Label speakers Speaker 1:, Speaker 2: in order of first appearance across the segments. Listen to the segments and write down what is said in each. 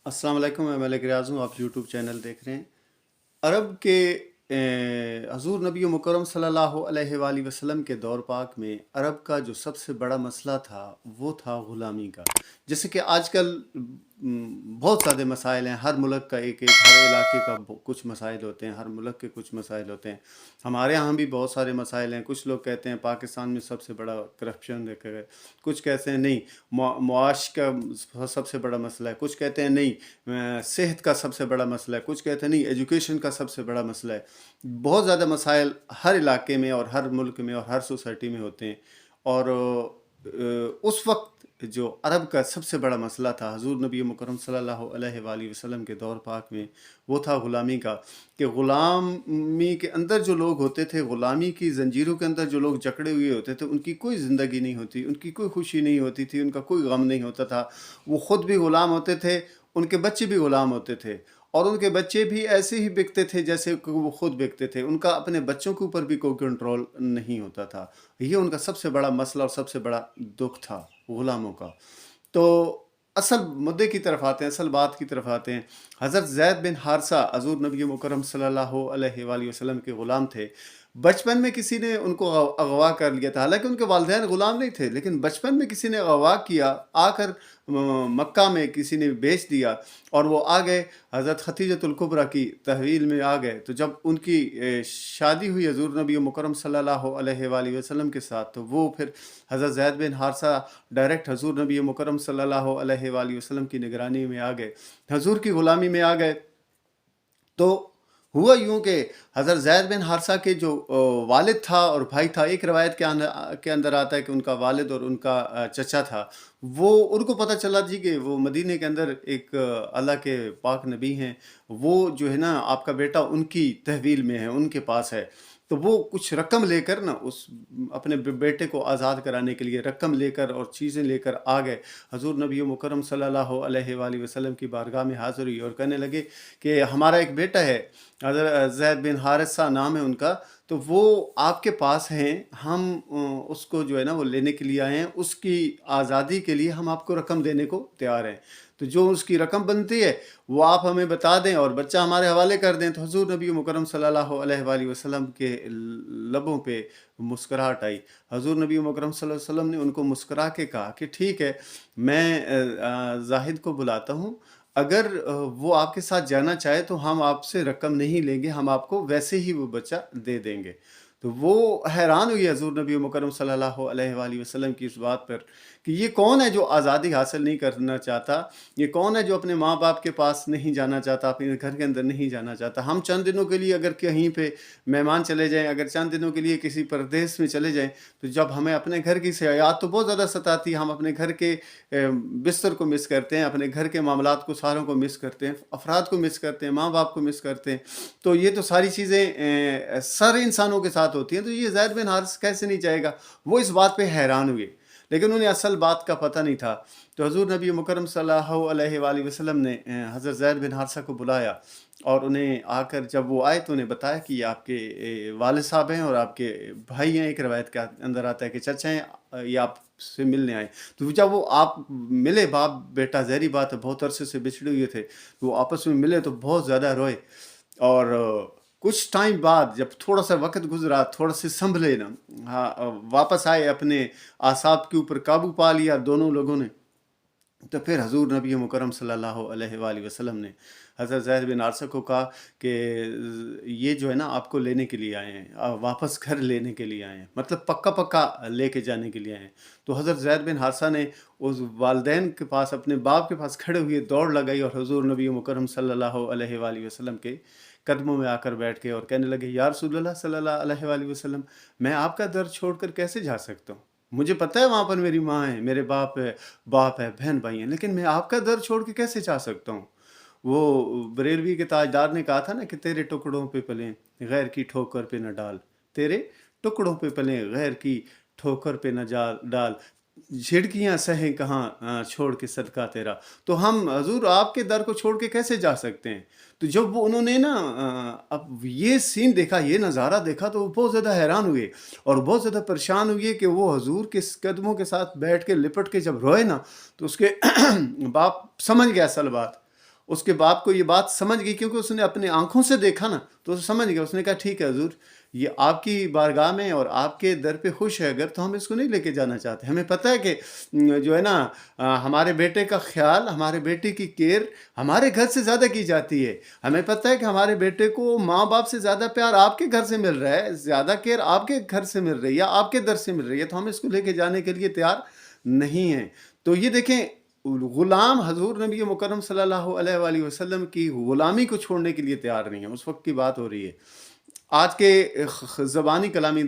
Speaker 1: السلام علیکم، میں ملک ریاض ہوں۔ آپ یوٹیوب چینل دیکھ رہے ہیں۔ عرب کے حضور نبی مکرم صلی اللہ علیہ وآلہ وسلم کے دور پاک میں عرب کا جو سب سے بڑا مسئلہ تھا وہ تھا غلامی کا۔ جیسے کہ آج کل بہت سارے مسائل ہیں، ہر ملک کا ایک ہر علاقے کا کچھ مسائل ہوتے ہیں، ہر ملک کے کچھ مسائل ہوتے ہیں۔ ہمارے ہاں بھی بہت سارے مسائل ہیں۔ کچھ لوگ کہتے ہیں پاکستان میں سب سے بڑا کرپشن دیکھا گیا، کچھ کہتے ہیں نہیں معاش کا سب سے بڑا مسئلہ ہے، کچھ کہتے ہیں نہیں صحت کا سب سے بڑا مسئلہ ہے، کچھ کہتے ہیں نہیں ایجوکیشن کا سب سے بڑا مسئلہ ہے۔ بہت زیادہ مسائل ہر علاقے میں اور ہر ملک میں اور ہر سوسائٹی میں ہوتے ہیں۔ اور اس وقت جو عرب کا سب سے بڑا مسئلہ تھا حضور نبی مکرم صلی اللہ علیہ وآلہ وسلم کے دور پاک میں، وہ تھا غلامی کا، کہ غلامی کے اندر جو لوگ ہوتے تھے، غلامی کی زنجیروں کے اندر جو لوگ جکڑے ہوئے ہوتے تھے، ان کی کوئی زندگی نہیں ہوتی، ان کی کوئی خوشی نہیں ہوتی تھی، ان کا کوئی غم نہیں ہوتا تھا۔ وہ خود بھی غلام ہوتے تھے، ان کے بچے بھی غلام ہوتے تھے، اور ان کے بچے بھی ایسے ہی بکتے تھے جیسے کہ وہ خود بکتے تھے۔ ان کا اپنے بچوں کے اوپر بھی کوئی کنٹرول نہیں ہوتا تھا۔ یہ ان کا سب سے بڑا مسئلہ اور سب سے بڑا دکھ تھا غلاموں کا۔ تو اصل مدعے کی طرف آتے ہیں، اصل بات کی طرف آتے ہیں۔ حضرت زید بن حارثہ حضور نبی مکرم صلی اللہ علیہ وآلہ وسلم کے غلام تھے۔ بچپن میں کسی نے ان کو اغوا کر لیا تھا، حالانکہ ان کے والدین غلام نہیں تھے، لیکن بچپن میں کسی نے اغوا کیا، آ کر مکہ میں کسی نے بیچ دیا، اور وہ آ گئے حضرت خدیجۃ الکبریٰ کی تحویل میں آ گئے۔ تو جب ان کی شادی ہوئی حضور نبی مکرم صلی اللہ علیہ وآلہ وسلم کے ساتھ، تو وہ پھر حضرت زید بن حارثہ ڈائریکٹ حضور نبی مکرم صلی اللہ علیہ وآلہ وسلم کی نگرانی میں آ گئے، حضور کی غلامی میں آ گئے۔ تو ہوا یوں کہ حضرت زید بن حارثہ کے جو والد تھا اور بھائی تھا، ایک روایت کے اندر آتا ہے کہ ان کا والد اور ان کا چچا تھا، وہ ان کو پتہ چلا جی کہ وہ مدینے کے اندر ایک اللہ کے پاک نبی ہیں، وہ جو ہے نا آپ کا بیٹا ان کی تحویل میں ہے، ان کے پاس ہے۔ تو وہ کچھ رقم لے کر نا اس اپنے بیٹے کو آزاد کرانے کے لیے رقم لے کر اور چیزیں لے کر آ گئے، حضور نبی مکرم صلی اللہ علیہ وآلہ وسلم کی بارگاہ میں حاضر ہوئی اور کہنے لگے کہ ہمارا ایک بیٹا ہے، حضرت زید بن حارثہ نام ہے ان کا، تو وہ آپ کے پاس ہیں، ہم اس کو جو ہے نا وہ لینے کے لیے آئے ہیں، اس کی آزادی کے لیے ہم آپ کو رقم دینے کو تیار ہیں، تو جو اس کی رقم بنتی ہے وہ آپ ہمیں بتا دیں اور بچہ ہمارے حوالے کر دیں۔ تو حضور نبی مکرم صلی اللہ علیہ وآلہ وسلم کے لبوں پہ مسکراہٹ آئی۔ حضور نبی مکرم صلی اللہ علیہ وسلم نے ان کو مسکرا کے کہا کہ ٹھیک ہے، میں زاہد کو بلاتا ہوں، اگر وہ آپ کے ساتھ جانا چاہے تو ہم آپ سے رقم نہیں لیں گے، ہم آپ کو ویسے ہی وہ بچہ دے دیں گے۔ تو وہ حیران ہوئی حضور نبی مکرم صلی اللہ علیہ وآلہ وسلم کی اس بات پر کہ یہ کون ہے جو آزادی حاصل نہیں کرنا چاہتا، یہ کون ہے جو اپنے ماں باپ کے پاس نہیں جانا چاہتا، اپنے گھر کے اندر نہیں جانا چاہتا۔ ہم چند دنوں کے لیے اگر کہیں پہ مہمان چلے جائیں، اگر چند دنوں کے لیے کسی پردیس میں چلے جائیں، تو جب ہمیں اپنے گھر کی سیاحت تو بہت زیادہ ستاتی ہے، ہم اپنے گھر کے بستر کو مس کرتے ہیں، اپنے گھر کے معاملات کو ساروں کو مس کرتے ہیں، افراد کو مس کرتے ہیں، ماں باپ کو مس کرتے ہیں۔ تو یہ تو ساری چیزیں سارے انسانوں کے ساتھ ہوتی ہیں، تو یہ زید بن حارث کیسے نہیں چاہے گا؟ وہ اس بات پہ حیران ہوئے، لیکن انہیں اصل بات کا پتہ نہیں تھا۔ تو حضور نبی مکرم صلی اللہ علیہ وآلہ وسلم نے حضرت زید بن حارثہ کو بلایا، اور انہیں آ کر جب وہ آئے تو انہیں بتایا کہ یہ آپ کے والد صاحب ہیں اور آپ کے بھائی ہیں۔ ایک روایت کے اندر آتا ہے کہ چچا ہیں، یہ آپ سے ملنے آئے۔ تو جب وہ آپ ملے، باپ بیٹا، ظاہری بات ہے بہت عرصے سے بچھڑے ہوئے تھے، تو وہ آپس میں ملے تو بہت زیادہ روئے، اور کچھ ٹائم بعد جب تھوڑا سا وقت گزرا، تھوڑا سے سنبھلے نا، واپس آئے، اپنے اعصاب کے اوپر قابو پا لیا دونوں لوگوں نے، تو پھر حضور نبی مکرم صلی اللہ علیہ وآلہ وسلم نے حضرت زید بن حارثہ کو کہا کہ یہ جو ہے نا آپ کو لینے کے لیے آئے ہیں، واپس گھر لینے کے لیے آئے ہیں، مطلب پکا پکا لے کے جانے کے لیے آئے ہیں۔ تو حضرت زید بن حارثہ نے اس والدین کے پاس، اپنے باپ کے پاس کھڑے ہوئے دوڑ لگائی، اور حضور نبی مکرم صلی اللہ علیہ وآلہ وسلم کے قدموں میں آ کر بیٹھ کے اور کہنے لگے یا رسول اللہ صلی اللہ علیہ وآلہ وسلم، میں آپ کا در چھوڑ کر کیسے جا سکتا ہوں؟ مجھے پتہ ہے وہاں پر میری ماں ہے، میرے باپ ہے، بہن بھائی ہیں، لیکن میں آپ کا در چھوڑ کے کیسے جا سکتا ہوں؟ وہ بریلوی کے تاجدار نے کہا تھا نا کہ تیرے ٹکڑوں پہ پلیں غیر کی ٹھوکر پہ نہ ڈال، تیرے ٹکڑوں پہ پلیں غیر کی ٹھوکر پہ نہ ڈال، جھڑکیاں سہیں کہاں چھوڑ کے صدقہ تیرا۔ تو ہم حضور آپ کے در کو چھوڑ کے کیسے جا سکتے ہیں؟ تو جب وہ انہوں نے نا اب یہ سین دیکھا، یہ نظارہ دیکھا، تو وہ بہت زیادہ حیران ہوئے اور بہت زیادہ پریشان ہوئے کہ وہ حضور کے قدموں کے ساتھ بیٹھ کے لپٹ کے جب روئے نا، تو اس کے باپ سمجھ گیا اصل بات، اس کے باپ کو یہ بات سمجھ گئی، کیونکہ اس نے اپنے آنکھوں سے دیکھا نا، تو وہ سمجھ گیا. اس نے کہا ٹھیک ہے حضور، یہ آپ کی بارگاہ میں اور آپ کے در پہ خوش ہے اگر، تو ہم اس کو نہیں لے کے جانا چاہتے. ہمیں پتہ ہے کہ جو ہے نا ہمارے بیٹے کا خیال، ہمارے بیٹے کی کیئر ہمارے گھر سے زیادہ کی جاتی ہے. ہمیں پتہ ہے کہ ہمارے بیٹے کو ماں باپ سے زیادہ پیار آپ کے گھر سے مل رہا ہے، زیادہ کیئر آپ کے گھر سے مل رہی ہے یا آپ کے در سے مل رہی ہے، تو ہم اس کو لے کے جانے کے لیے تیار نہیں ہیں. تو یہ دیکھیں، غلام حضور نبی مکرم صلی اللہ علیہ وآلہ وسلم کی غلامی کو چھوڑنے کے لیے تیار نہیں ہے. اس وقت کی بات ہو رہی ہے، آج کے زبانی کلامی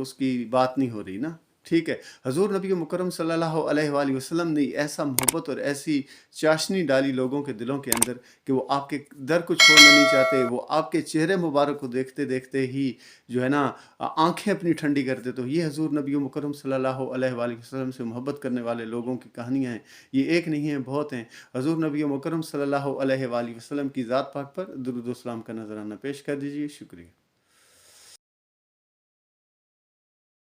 Speaker 1: اس کی بات نہیں ہو رہی نا. ٹھیک ہے، حضور نبی مکرم صلی اللہ علیہ وآلہ وسلم نے ایسا محبت اور ایسی چاشنی ڈالی لوگوں کے دلوں کے اندر کہ وہ آپ کے در کو چھوڑنا نہیں چاہتے. وہ آپ کے چہرے مبارک کو دیکھتے دیکھتے ہی جو ہے نا آنکھیں اپنی ٹھنڈی کرتے. تو یہ حضور نبی مکرم صلی اللہ علیہ وآلہ وسلم سے محبت کرنے والے لوگوں کی کہانیاں ہیں. یہ ایک نہیں ہیں، بہت ہیں. حضور نبی مکرم صلی اللہ علیہ وآلہ وسلم کی ذات پاک پر درود و سلام کا نذرانہ پیش کر دیجیے. شکریہ.